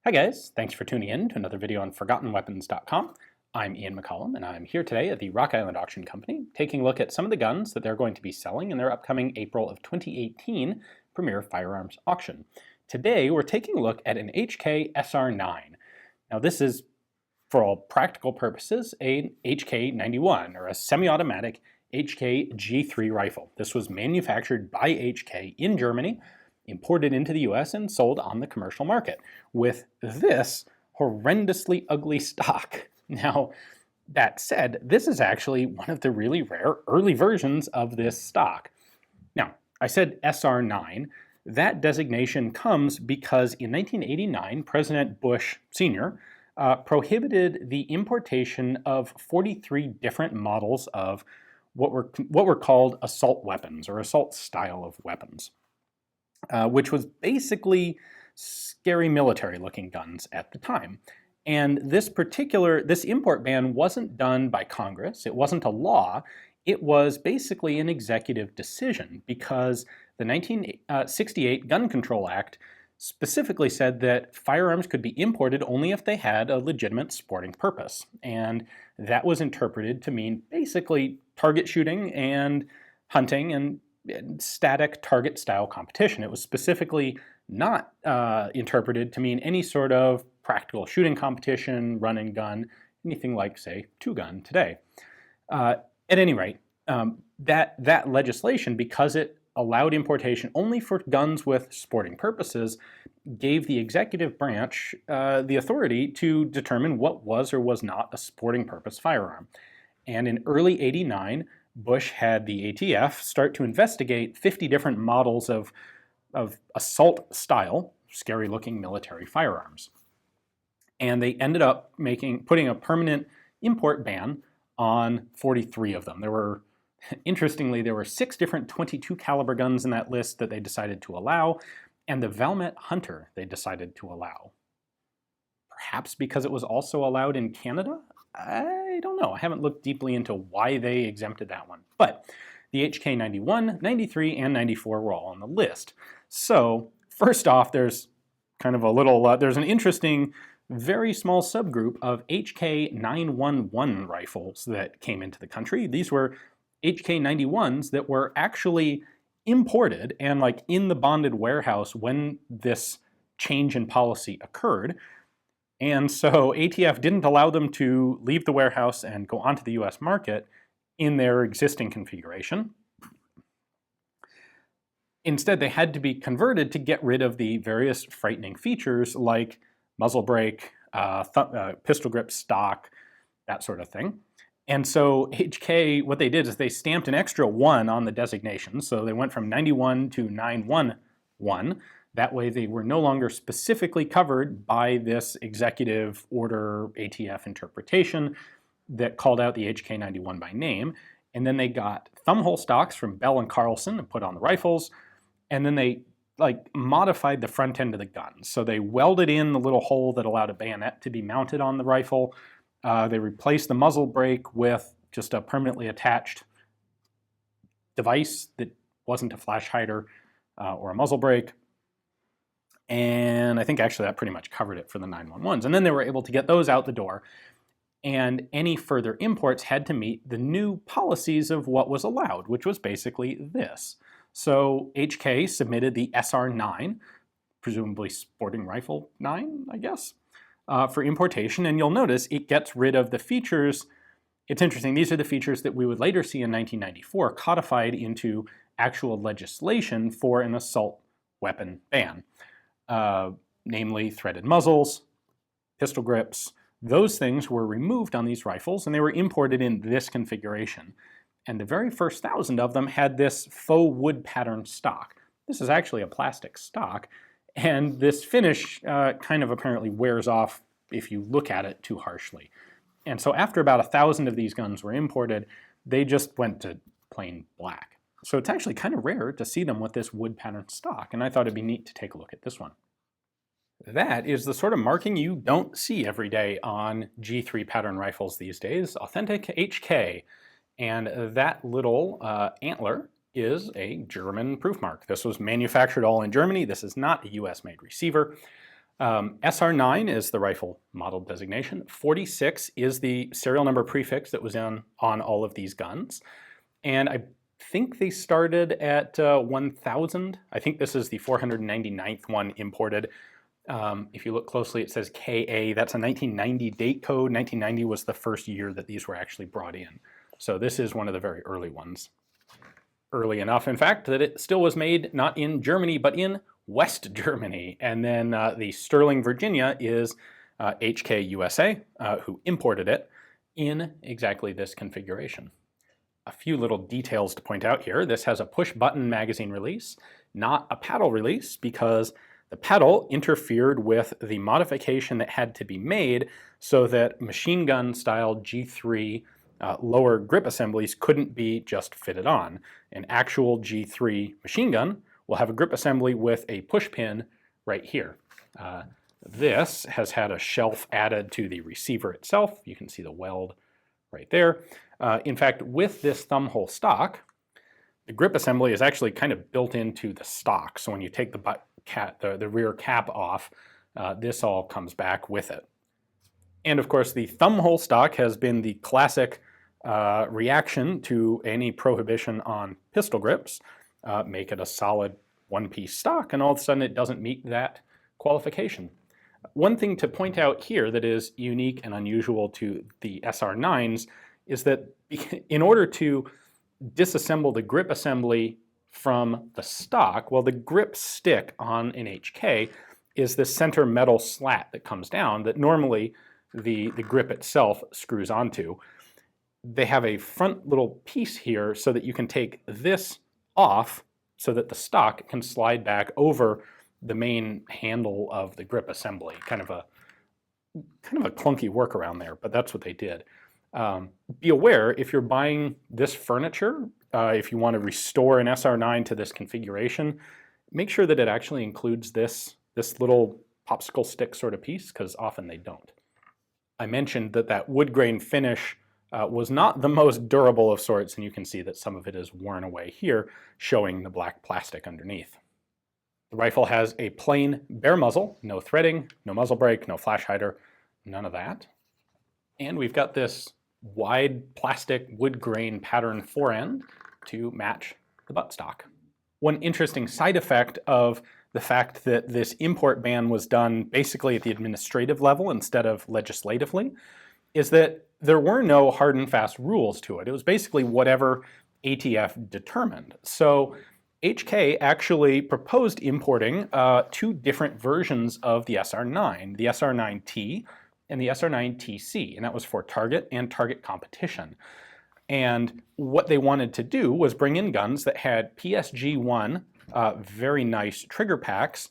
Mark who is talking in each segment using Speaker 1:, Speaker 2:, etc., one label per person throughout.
Speaker 1: Hi guys, thanks for tuning in to another video on ForgottenWeapons.com. I'm Ian McCollum, and I'm here today at the Rock Island Auction Company, taking a look at some of the guns that they're going to be selling in their upcoming April of 2018 Premier Firearms Auction. Today, we're taking a look at an H&K SR9. Now this is, for all practical purposes, a HK91, or a semi-automatic H&K G3 rifle. This was manufactured by H&K in Germany, imported into the US, and sold on the commercial market with this horrendously ugly stock. Now, that said, this is actually one of the really rare early versions of this stock. Now, I said SR9. That designation comes because in 1989, President Bush Sr. Prohibited the importation of 43 different models of what were called assault weapons, or assault style of weapons. Which was basically scary military-looking guns at the time. And this import ban wasn't done by Congress. It wasn't a law. It was basically an executive decision because the 1968 Gun Control Act specifically said that firearms could be imported only if they had a legitimate sporting purpose. And that was interpreted to mean basically target shooting and hunting and static target style competition. It was specifically not interpreted to mean any sort of practical shooting competition, run and gun, anything like, say, two-gun today. At any rate, that legislation, because it allowed importation only for guns with sporting purposes, gave the executive branch the authority to determine what was or was not a sporting purpose firearm. And in early '89, Bush had the ATF start to investigate 50 different models of assault style, scary looking military firearms. And they ended up putting a permanent import ban on 43 of them. Interestingly, there were 6 different .22 caliber guns in that list that they decided to allow, and the Valmet Hunter they decided to allow. Perhaps because it was also allowed in Canada? I don't know. I haven't looked deeply into why they exempted that one. But the H&K 91, 93, and 94 were all on the list. So first off, there's kind of a little, there's an interesting, very small subgroup of H&K 911 rifles that came into the country. These were H&K 91s that were actually imported and like in the bonded warehouse when this change in policy occurred. And so ATF didn't allow them to leave the warehouse and go onto the US market in their existing configuration. Instead, they had to be converted to get rid of the various frightening features like muzzle brake, pistol grip stock, that sort of thing. And so H&K, what they did is they stamped an extra 1 on the designation. So they went from 91 to 911. That way they were no longer specifically covered by this executive order ATF interpretation that called out the H&K 91 by name. And then they got thumbhole stocks from Bell and Carlson and put on the rifles. And then they modified the front end of the gun. So they welded in the little hole that allowed a bayonet to be mounted on the rifle. They replaced the muzzle brake with just a permanently attached device that wasn't a flash hider or a muzzle brake. And I think actually that pretty much covered it for the 911s. And then they were able to get those out the door. And any further imports had to meet the new policies of what was allowed, which was basically this. So H&K submitted the SR9, presumably sporting rifle 9, I guess, for importation. And you'll notice it gets rid of the features. It's interesting, these are the features that we would later see in 1994 codified into actual legislation for an assault weapon ban. Namely threaded muzzles, pistol grips. Those things were removed on these rifles and they were imported in this configuration. And the very first 1,000 of them had this faux wood pattern stock. This is actually a plastic stock, and this finish kind of apparently wears off if you look at it too harshly. And so after about 1,000 of these guns were imported, they just went to plain black. So it's actually kind of rare to see them with this wood pattern stock, and I thought it'd be neat to take a look at this one. That is the sort of marking you don't see every day on G3 pattern rifles these days, authentic H&K. And that little antler is a German proof mark. This was manufactured all in Germany. This is not a US-made receiver. SR9 is the rifle model designation. 46 is the serial number prefix that was on all of these guns. And I think they started at 1000. I think this is the 499th one imported. If you look closely, it says KA. That's a 1990 date code. 1990 was the first year that these were actually brought in. So this is one of the very early ones. Early enough, in fact, that it still was made not in Germany, but in West Germany. And then the Sterling, Virginia is H&K USA, who imported it in exactly this configuration. A few little details to point out here. This has a push-button magazine release, not a paddle release, because the paddle interfered with the modification that had to be made so that machine gun style G3 lower grip assemblies couldn't be just fitted on. An actual G3 machine gun will have a grip assembly with a push pin right here. This has had a shelf added to the receiver itself. You can see the weld right there. In fact, with this Thumbhole stock, the grip assembly is actually kind of built into the stock. So when you take the rear cap off, this all comes back with it. And of course, the Thumbhole stock has been the classic reaction to any prohibition on pistol grips. Make it a solid one-piece stock, and all of a sudden it doesn't meet that qualification. One thing to point out here that is unique and unusual to the SR9s is that in order to disassemble the grip assembly from the stock, well, the grip stick on an HK is the center metal slat that comes down that normally the grip itself screws onto. They have a front little piece here so that you can take this off so that the stock can slide back over the main handle of the grip assembly. Kind of a clunky workaround there, but that's what they did. Be aware, if you're buying this furniture, if you want to restore an SR9 to this configuration, make sure that it actually includes this little popsicle stick sort of piece, because often they don't. I mentioned that wood grain finish was not the most durable of sorts, and you can see that some of it is worn away here, showing the black plastic underneath. The rifle has a plain bare muzzle, no threading, no muzzle brake, no flash hider, none of that. And we've got this wide plastic wood grain pattern forend to match the buttstock. One interesting side effect of the fact that this import ban was done basically at the administrative level instead of legislatively is that there were no hard and fast rules to it. It was basically whatever ATF determined. So H&K actually proposed importing two different versions of the SR9, the SR9T and the SR9TC, and that was for target and target competition. And what they wanted to do was bring in guns that had PSG-1, very nice trigger packs,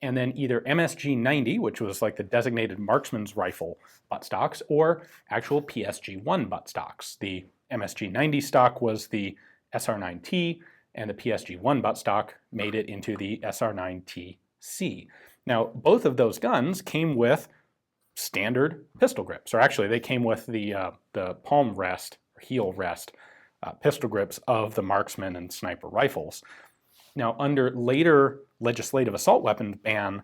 Speaker 1: and then either MSG-90, which was like the designated marksman's rifle buttstocks, or actual PSG-1 buttstocks. The MSG-90 stock was the SR9T, and the PSG-1 buttstock made it into the SR9TC. Now, both of those guns came with standard pistol grips, or actually they came with the palm rest, or heel rest pistol grips of the marksman and sniper rifles. Now, under later legislative assault weapon ban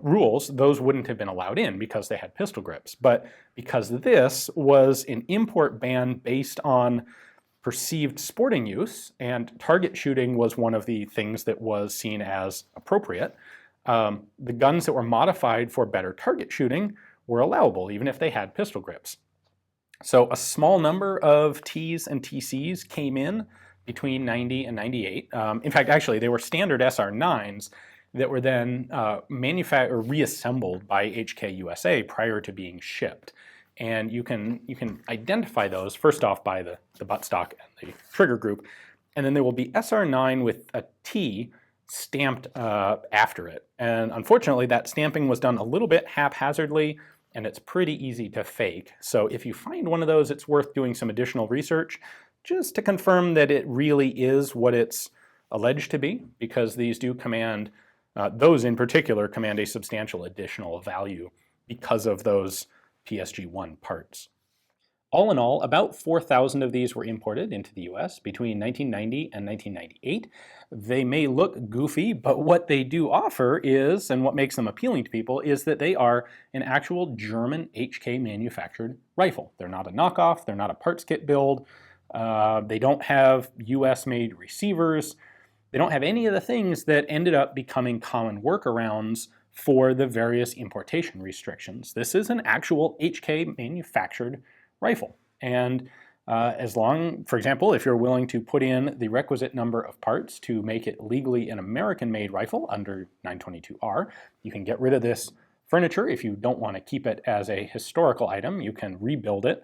Speaker 1: rules, those wouldn't have been allowed in because they had pistol grips. But because this was an import ban based on perceived sporting use, and target shooting was one of the things that was seen as appropriate, the guns that were modified for better target shooting were allowable, even if they had pistol grips. So a small number of Ts and TCs came in between 90 and 98. In fact, actually, they were standard SR9s that were then manufactured or reassembled by H&K USA prior to being shipped. And you can identify those first off by the buttstock and the trigger group, and then there will be SR9 with a T stamped after it. And unfortunately, that stamping was done a little bit haphazardly, and it's pretty easy to fake. So if you find one of those, it's worth doing some additional research just to confirm that it really is what it's alleged to be, because these do command, those in particular command a substantial additional value because of those PSG-1 parts. All in all, about 4,000 of these were imported into the US between 1990 and 1998. They may look goofy, but what they do offer is, and what makes them appealing to people, is that they are an actual German HK manufactured rifle. They're not a knockoff, they're not a parts kit build, they don't have US made receivers, they don't have any of the things that ended up becoming common workarounds for the various importation restrictions. This is an actual HK manufactured rifle. And as long, for example, if you're willing to put in the requisite number of parts to make it legally an American-made rifle under 922R, you can get rid of this furniture. If you don't want to keep it as a historical item, you can rebuild it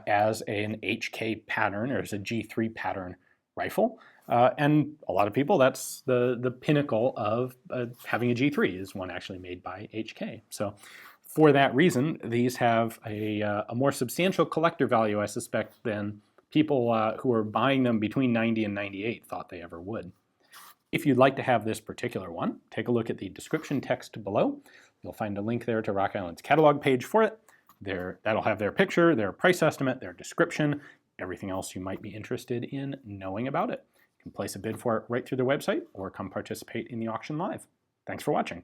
Speaker 1: as an HK pattern or as a G3 pattern rifle. And a lot of people, that's the pinnacle of having a G3, is one actually made by HK. So for that reason, these have a more substantial collector value, I suspect, than people who are buying them between 90 and 98 thought they ever would. If you'd like to have this particular one, take a look at the description text below. You'll find a link there to Rock Island's catalog page for it. That'll have their picture, their price estimate, their description, everything else you might be interested in knowing about it. You can place a bid for it right through their website or come participate in the auction live. Thanks for watching.